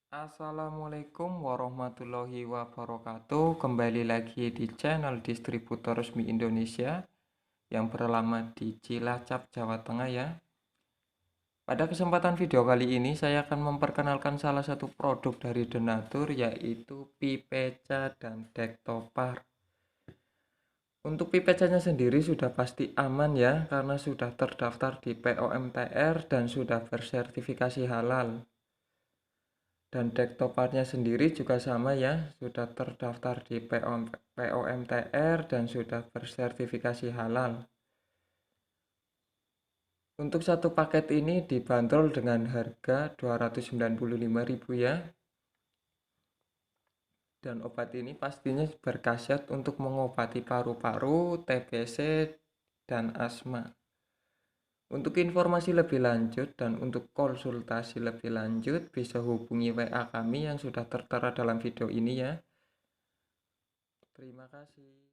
Assalamualaikum warahmatullahi wabarakatuh. Kembali lagi di channel distributor resmi Indonesia yang beralamat di Cilacap, Jawa Tengah ya. Pada kesempatan video kali ini saya akan memperkenalkan salah satu produk dari Denatur, yaitu Pipeca dan Dektopar. Untuk Pipecanya sendiri sudah pasti aman ya, karena sudah terdaftar di POMTR dan sudah bersertifikasi halal. Dan Dektoparnya sendiri juga sama ya, sudah terdaftar di POMTR dan sudah bersertifikasi halal. Untuk satu paket ini dibanderol dengan harga 295.000 ya. Dan obat ini pastinya berkhasiat untuk mengobati paru-paru, TBC, dan asma. Untuk informasi lebih lanjut dan untuk konsultasi lebih lanjut bisa hubungi WA kami yang sudah tertera dalam video ini ya. Terima kasih.